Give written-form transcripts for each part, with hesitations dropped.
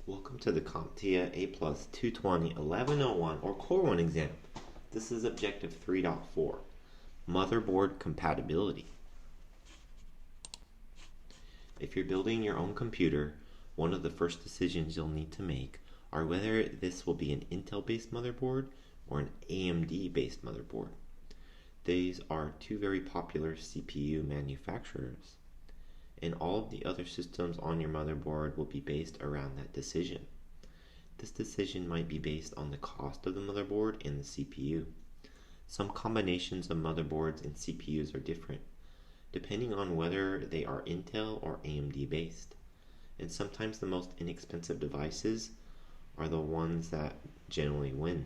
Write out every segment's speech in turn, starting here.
Welcome to the CompTIA A+ 220 1101 or Core 1 exam. This is Objective 3.4, Motherboard Compatibility. If you're building your own computer, one of the first decisions you'll need to make are whether this will be an Intel-based motherboard or an AMD-based motherboard. These are two very popular CPU manufacturers, and all of the other systems on your motherboard will be based around that decision. This decision might be based on the cost of the motherboard and the CPU. Some combinations of motherboards and CPUs are different, depending on whether they are Intel or AMD based. And sometimes the most inexpensive devices are the ones that generally win.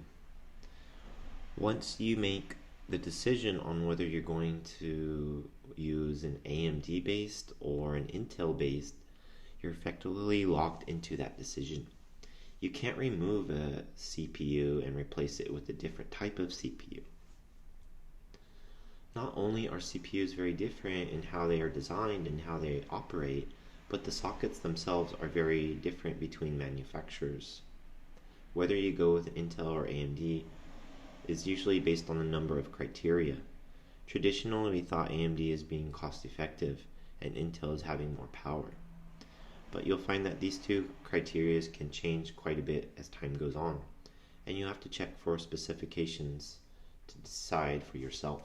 Once you make the decision on whether you're going to use an AMD based or an Intel based, you're effectively locked into that decision. You can't remove a CPU and replace it with a different type of CPU. Not only are CPUs very different in how they are designed and how they operate, but the sockets themselves are very different between manufacturers. Whether you go with Intel or AMD is usually based on a number of criteria. Traditionally, we thought AMD is being cost effective and Intel is having more power. But you'll find that these two criteria can change quite a bit as time goes on, and you have to check for specifications to decide for yourself.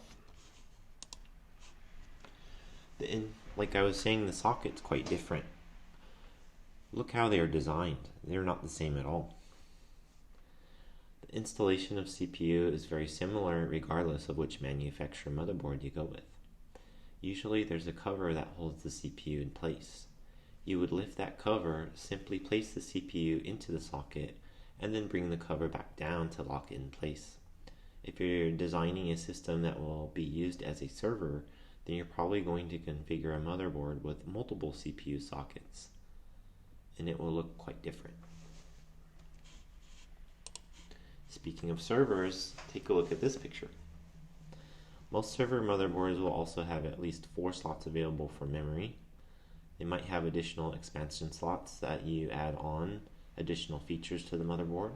Like I was saying, the socket's quite different. Look how they are designed. They're not the same at all. The installation of CPU is very similar regardless of which manufacturer motherboard you go with. Usually there's a cover that holds the CPU in place. You would lift that cover, simply place the CPU into the socket, and then bring the cover back down to lock it in place. If you're designing a system that will be used as a server, then you're probably going to configure a motherboard with multiple CPU sockets, and it will look quite different. Speaking of servers, take a look at this picture. Most server motherboards will also have at least 4 slots available for memory. They might have additional expansion slots that you add on additional features to the motherboard.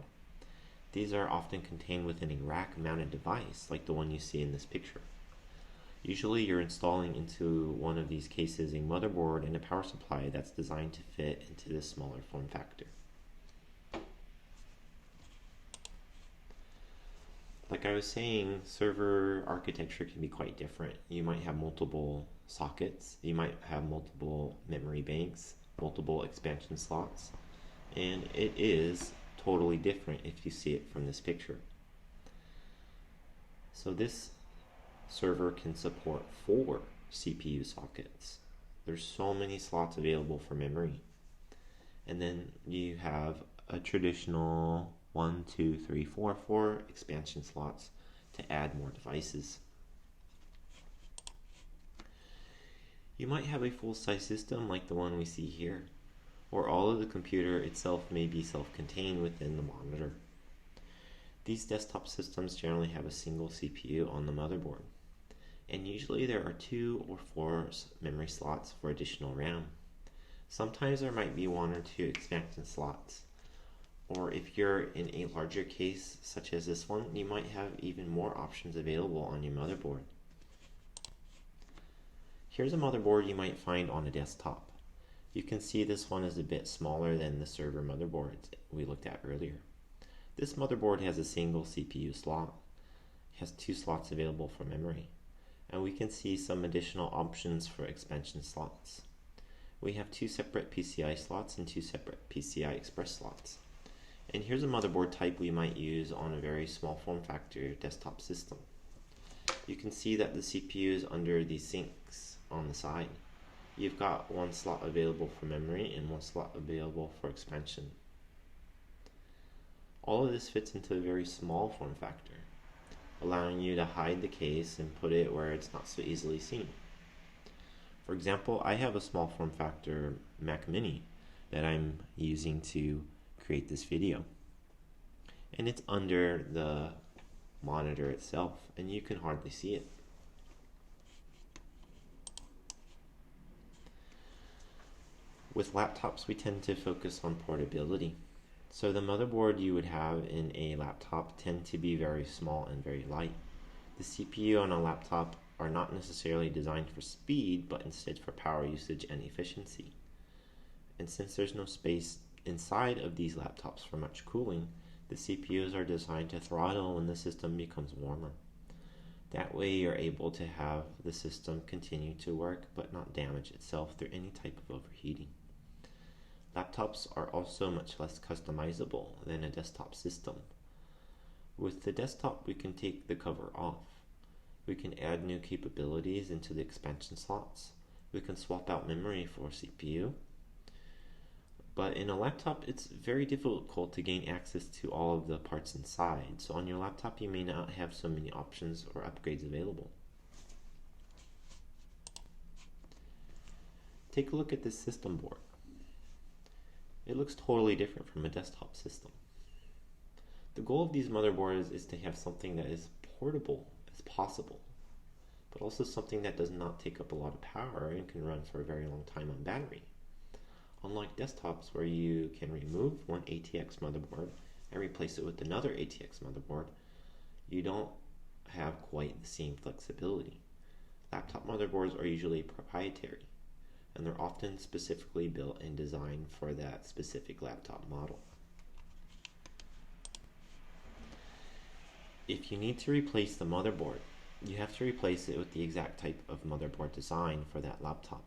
These are often contained within a rack-mounted device like the one you see in this picture. Usually you're installing into one of these cases a motherboard and a power supply that's designed to fit into this smaller form factor. Like I was saying, server architecture can be quite different. You might have multiple sockets, you might have multiple memory banks, multiple expansion slots, and it is totally different if you see it from this picture. So this server can support 4 CPU sockets. There's so many slots available for memory. And then you have a traditional 1, 2, 3, 4 expansion slots to add more devices. You might have a full-size system like the one we see here, or all of the computer itself may be self-contained within the monitor. These desktop systems generally have a single CPU on the motherboard, and usually there are 2 or 4 memory slots for additional RAM. Sometimes there might be 1 or 2 expansion slots, or if you're in a larger case such as this one, you might have even more options available on your motherboard. Here's a motherboard you might find on a desktop. You can see this one is a bit smaller than the server motherboards we looked at earlier. This motherboard has a single CPU slot. It has 2 slots available for memory, and we can see some additional options for expansion slots. We have 2 separate PCI slots and 2 separate PCI Express slots. And here's a motherboard type we might use on a very small form factor desktop system. You can see that the CPU is under the sinks on the side. You've got 1 slot available for memory and 1 slot available for expansion. All of this fits into a very small form factor, allowing you to hide the case and put it where it's not so easily seen. For example, I have a small form factor Mac Mini that I'm using to create this video, and it's under the monitor itself and you can hardly see it. With laptops, we tend to focus on portability. So the motherboard you would have in a laptop tend to be very small and very light. The CPU on a laptop are not necessarily designed for speed, but instead for power usage and efficiency. And since there's no space inside of these laptops for much cooling, the CPUs are designed to throttle when the system becomes warmer. That way you're able to have the system continue to work but not damage itself through any type of overheating. Laptops are also much less customizable than a desktop system. With the desktop, we can take the cover off. We can add new capabilities into the expansion slots. We can swap out memory for CPU. But in a laptop, it's very difficult to gain access to all of the parts inside. So on your laptop, you may not have so many options or upgrades available. Take a look at this system board. It looks totally different from a desktop system. The goal of these motherboards is to have something that is portable as possible, but also something that does not take up a lot of power and can run for a very long time on battery. Unlike desktops where you can remove one ATX motherboard and replace it with another ATX motherboard, you don't have quite the same flexibility. Laptop motherboards are usually proprietary, and they're often specifically built and designed for that specific laptop model. If you need to replace the motherboard, you have to replace it with the exact type of motherboard design for that laptop.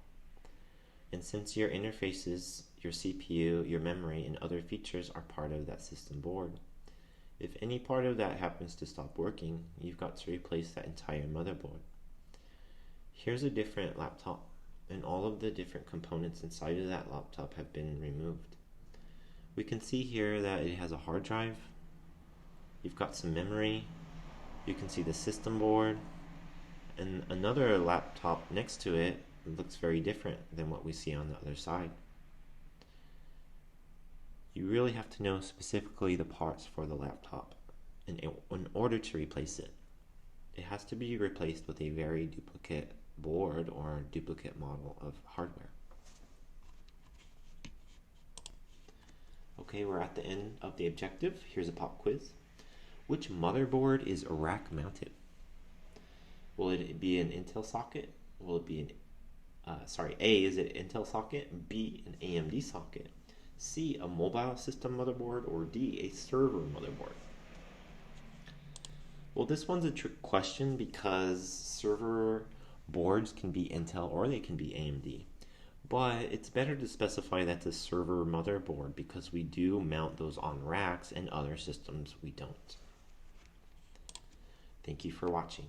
And since your interfaces, your CPU, your memory, and other features are part of that system board, if any part of that happens to stop working, you've got to replace that entire motherboard. Here's a different laptop, and all of the different components inside of that laptop have been removed. We can see here that it has a hard drive, you've got some memory, you can see the system board, and another laptop next to it looks very different than what we see on the other side. You really have to know specifically the parts for the laptop in order to replace it. It has to be replaced with a very duplicate board or duplicate model of hardware. Okay, we're at the end of the objective. Here's a pop quiz. Which motherboard is rack mounted? Will it be an Intel socket? Will it be an A, is it an Intel socket? B, an AMD socket? C, a mobile system motherboard? Or D, a server motherboard? Well, this one's a trick question because server boards can be Intel or they can be AMD. But it's better to specify that's a server motherboard because we do mount those on racks and other systems we don't. Thank you for watching.